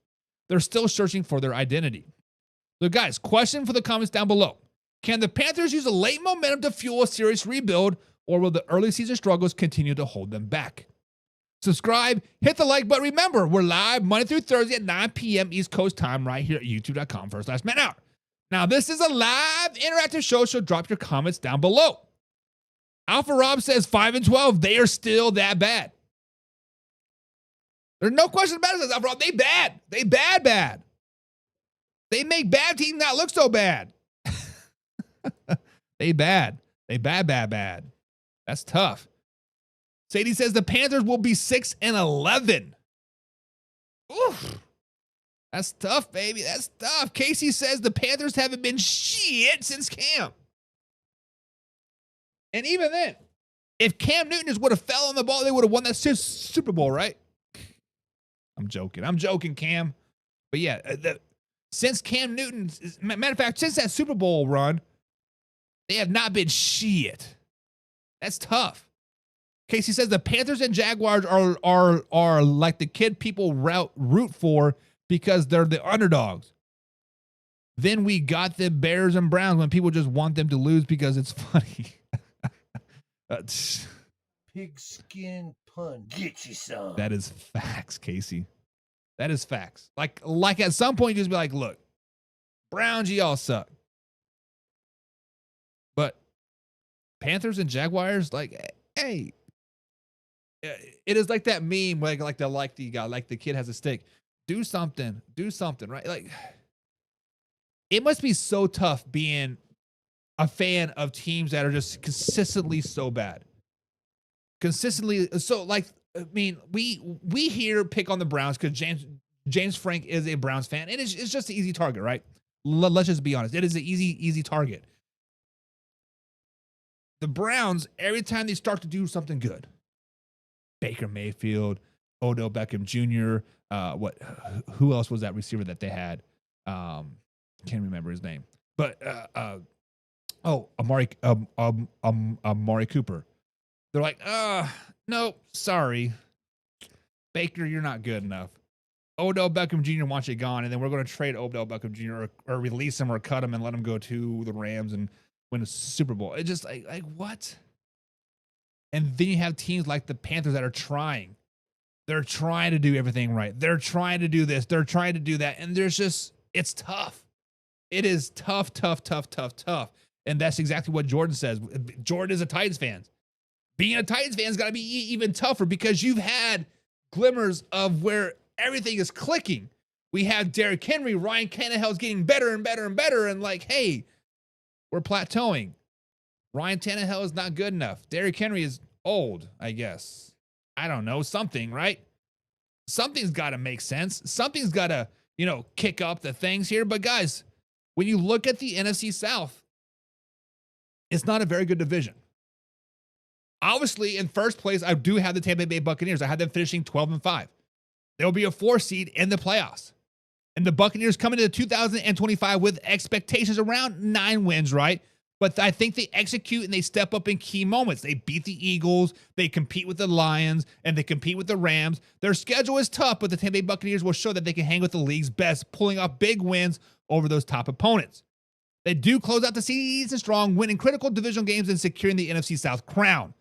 They're still searching for their identity. So guys, question for the comments down below. Can the Panthers use a late momentum to fuel a serious rebuild, or will the early season struggles continue to hold them back? Subscribe, hit the like button. Remember, we're live Monday through Thursday at 9 p.m. East Coast time right here at youtube.com/manOut. Now, this is a live interactive show, so drop your comments down below. Alpha Rob says 5-12. They are still that bad. There's no question about it, says Alpha Rob. They bad. They bad. They make bad teams not look so bad. They bad. They bad. That's tough. Sadie says the Panthers will be 6-11. Oof. That's tough, baby. That's tough. Casey says the Panthers haven't been shit since camp. And even then, if Cam Newton just would have fell on the ball, they would have won that Super Bowl, right? I'm joking, Cam. But yeah, since Cam Newton, matter of fact, since that Super Bowl run, they have not been shit. That's tough. Casey says the Panthers and Jaguars are like the kid people root for because they're the underdogs. Then we got the Bears and Browns when people just want them to lose because it's funny. Pigskin pun. Get you some. That is facts, Casey. That is facts. Like at some point, you just be like, look, Browns, y'all suck. But Panthers and Jaguars, like, hey, it is like that meme, like the kid has a stick. Do something, right? Like, it must be so tough being a fan of teams that are just consistently so bad. Consistently, so like, I mean, we here pick on the Browns because James Frank is a Browns fan, and it's just an easy target, right? Let's just be honest. It is an easy target. The Browns, every time they start to do something good, Baker Mayfield, Odell Beckham Jr., who else was that receiver that they had? Can't remember his name. But Amari Cooper. They're like, no, sorry. Baker, you're not good enough. Odell Beckham Jr. wants you gone, and then we're going to trade Odell Beckham Jr. or release him or cut him and let him go to the Rams and win a Super Bowl. It's just like what? And then you have teams like the Panthers that are trying. They're trying to do everything right. They're trying to do this. They're trying to do that. And it's tough. It is tough. And that's exactly what Jordan says. Jordan is a Titans fan. Being a Titans fan has got to be even tougher because you've had glimmers of where everything is clicking. We have Derrick Henry, Ryan Tannehill's getting better and better and better. And like, hey, we're plateauing. Ryan Tannehill is not good enough. Derrick Henry is old, I guess. I don't know, something, right? Something's got to make sense. Something's got to, kick up the things here. But guys, when you look at the NFC South, it's not a very good division. Obviously, in first place, I do have the Tampa Bay Buccaneers. I had them finishing 12-5. They'll be a 4 seed in the playoffs. And the Buccaneers come into 2025 with expectations around 9 wins, right? but I think they execute and they step up in key moments. They beat the Eagles, they compete with the Lions, and they compete with the Rams. Their schedule is tough, but the Tampa Bay Buccaneers will show that they can hang with the league's best, pulling off big wins over those top opponents. They do close out the season strong, winning critical divisional games and securing the NFC South crown.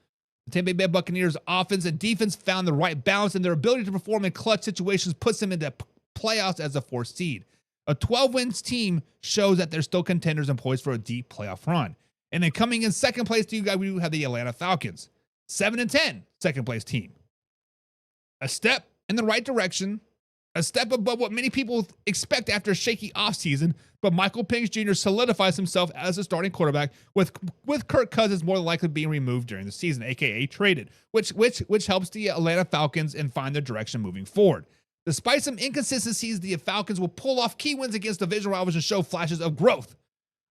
The Tampa Bay Buccaneers' offense and defense found the right balance, and their ability to perform in clutch situations puts them into playoffs as a 4th seed. A 12-wins team shows that they're still contenders and poised for a deep playoff run. And then coming in second place to you guys, we have the Atlanta Falcons. 7-10, second place team. A step in the right direction, a step above what many people expect after a shaky offseason, but Michael Penix Jr. solidifies himself as a starting quarterback with Kirk Cousins more than likely being removed during the season, aka traded, which helps the Atlanta Falcons and find their direction moving forward. Despite some inconsistencies, the Falcons will pull off key wins against division rivals and show flashes of growth.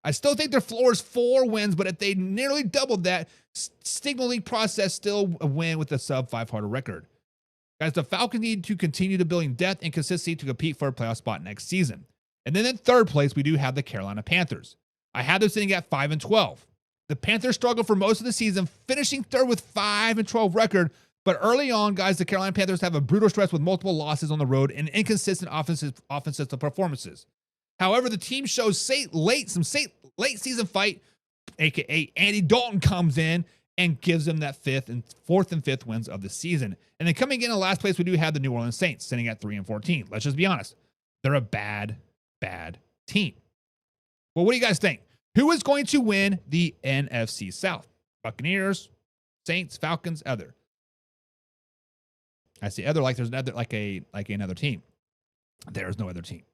I still think their floor is 4 wins, but if they nearly doubled that, Signal League process still a win with a sub-500 record. Guys, the Falcons need to continue to building depth and consistency to compete for a playoff spot next season. And then in third place, we do have the Carolina Panthers. I have them sitting at 5-12. The Panthers struggled for most of the season, finishing third with 5-12 record. But early on, guys, the Carolina Panthers have a brutal stretch with multiple losses on the road and inconsistent offensive performances. However, the team shows some late season fight, aka Andy Dalton comes in and gives them that 4th and 5th wins of the season. And then coming in last place, we do have the New Orleans Saints sitting at 3-14. Let's just be honest. They're a bad team. Well, what do you guys think? Who is going to win the NFC South? Buccaneers, Saints, Falcons, other. I see other like there's another another team. There is no other team.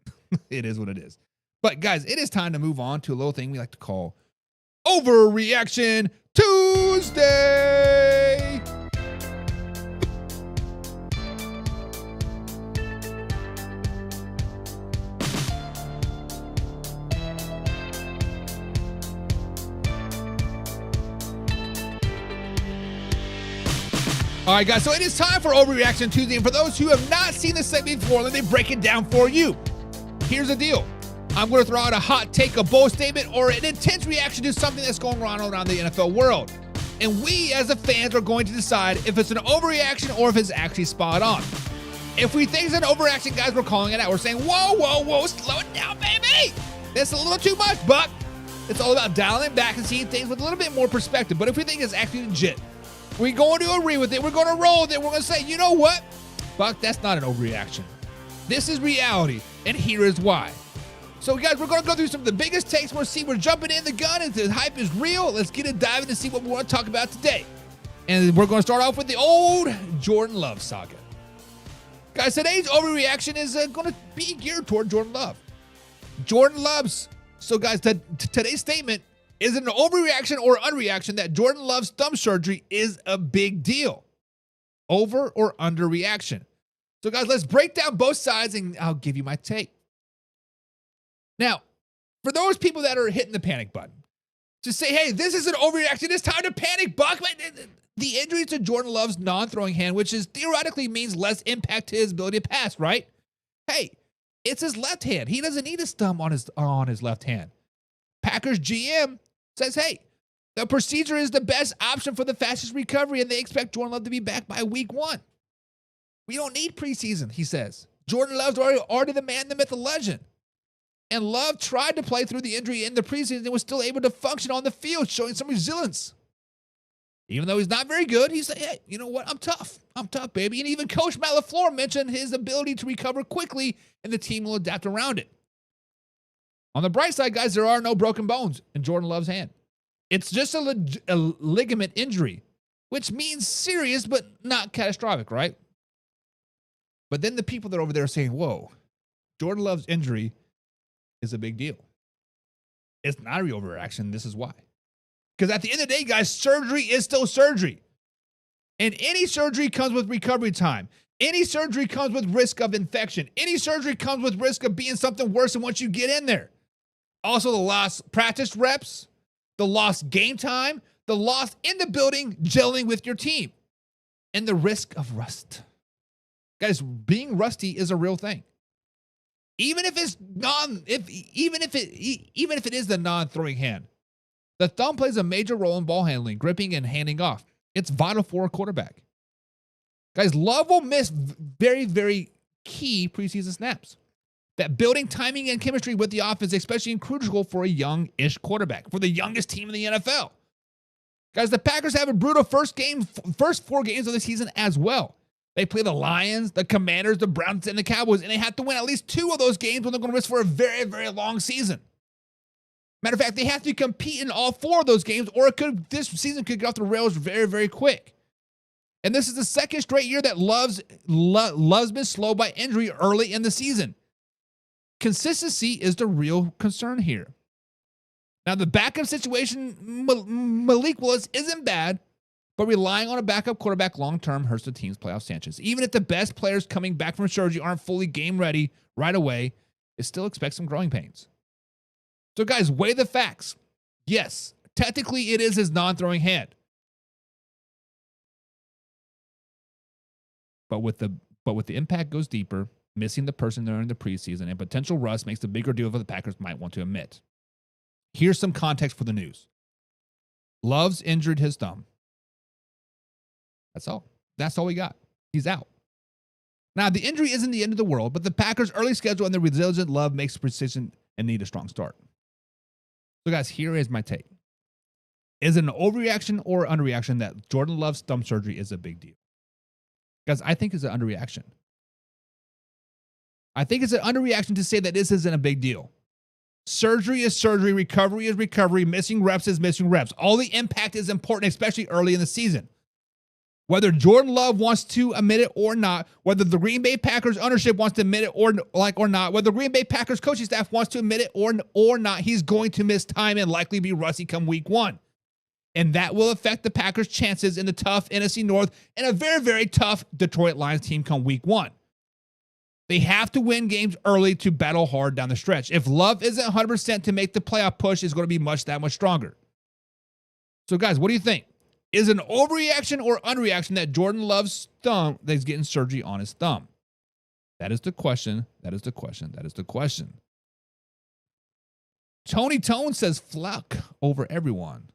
It is what it is. But guys, it is time to move on to a little thing we like to call Overreaction Tuesday. All right, guys, so it is time for Overreaction Tuesday. And for those who have not seen this segment before, let me break it down for you. Here's the deal. I'm going to throw out a hot take, a bold statement, or an intense reaction to something that's going on around the NFL world. And we, as the fans, are going to decide if it's an overreaction or if it's actually spot on. If we think it's an overreaction, guys, we're calling it out. We're saying, whoa, slow it down, baby. That's a little too much, Buck. It's all about dialing back and seeing things with a little bit more perspective. But if we think it's actually legit, we're going to agree with it. We're going to roll with it. We're going to say, you know what? Buck, that's not an overreaction. This is reality, and here is why. So, guys, we're going to go through some of the biggest takes. We're jumping in the gun, and the hype is real. Let's get it diving and see what we want to talk about today. And we're going to start off with the old Jordan Love saga. Guys, today's overreaction is going to be geared toward Jordan Love. Jordan Love's. So, guys, today's statement is it an overreaction or unreaction that Jordan Love's thumb surgery is a big deal? Over or underreaction? So, guys, let's break down both sides, and I'll give you my take. Now, for those people that are hitting the panic button, to say, hey, this is an overreaction, it's time to panic, Buck. The injury to Jordan Love's non-throwing hand, which is theoretically means less impact to his ability to pass, right? Hey, it's his left hand. He doesn't need his thumb on his left hand. Packers GM says, hey, the procedure is the best option for the fastest recovery, and they expect Jordan Love to be back by week 1. We don't need preseason, he says. Jordan Love's already the man, the myth, the legend. And Love tried to play through the injury in the preseason and was still able to function on the field, showing some resilience. Even though he's not very good, he said, hey, you know what? I'm tough. I'm tough, baby. And even Coach Matt LaFleur mentioned his ability to recover quickly, and the team will adapt around it. On the bright side, guys, there are no broken bones in Jordan Love's hand. It's just a ligament injury, which means serious but not catastrophic, right? But then the people that are over there are saying, whoa, Jordan Love's injury is a big deal. It's not a real overreaction. This is why. Because at the end of the day, guys, surgery is still surgery. And any surgery comes with recovery time. Any surgery comes with risk of infection. Any surgery comes with risk of being something worse than once you get in there. Also, the lost practice reps, the lost game time, the lost in the building gelling with your team, and the risk of rust. Guys, being rusty is a real thing. Even if it is the non-throwing hand, The thumb plays a major role in ball handling, gripping, and handing off. It's vital for a quarterback. Guys, Love will miss very, very key preseason snaps. That building timing and chemistry with the offense, especially crucial for a young-ish quarterback, for the youngest team in the NFL. Guys, the Packers have a brutal first 4 games of the season as well. They play the Lions, the Commanders, the Browns, and the Cowboys, and they have to win at least 2 of those games when they're going to risk for a very, very long season. Matter of fact, they have to compete in all 4 of those games, or this season could get off the rails very, very quick. And this is the second straight year that Love's been slowed by injury early in the season. Consistency is the real concern here. Now, the backup situation, Malik Willis, isn't bad, but relying on a backup quarterback long-term hurts the team's playoff chances. Even if the best players coming back from surgery aren't fully game-ready right away, it still expects some growing pains. So, guys, weigh the facts. Yes, technically it is his non-throwing hand. But with the impact goes deeper, missing the person during the preseason and potential rust makes the bigger deal for the Packers might want to admit. Here's some context for the news. Love's injured his thumb. That's all. That's all we got. He's out. Now, the injury isn't the end of the world, but the Packers' early schedule and the resilient Love makes precision and need a strong start. So, guys, here is my take. Is it an overreaction or underreaction that Jordan Love's thumb surgery is a big deal? Guys, I think it's an underreaction. I think it's an underreaction to say that this isn't a big deal. Surgery is surgery. Recovery is recovery. Missing reps is missing reps. All the impact is important, especially early in the season. Whether Jordan Love wants to admit it or not, whether the Green Bay Packers ownership wants to admit it or not, whether the Green Bay Packers coaching staff wants to admit it or not, he's going to miss time and likely be rusty come week 1. And that will affect the Packers' chances in the tough NFC North and a very, very tough Detroit Lions team come week 1. They have to win games early to battle hard down the stretch. If Love isn't 100% to make the playoff push, it's going to be that much stronger. So, guys, what do you think? Is it an overreaction or underreaction that Jordan Love's thumb, that he's getting surgery on his thumb? That is the question. That is the question. That is the question. Tony Tone says, "Fluck over everyone."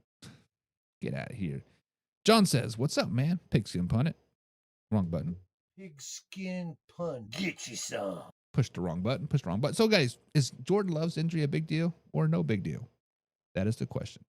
Get out of here. John says, "What's up, man? Pigskin Pundit." Wrong button. Pigskin pun. Get you some. Push the wrong button. Push the wrong button. So, guys, is Jordan Love's injury a big deal or no big deal? That is the question.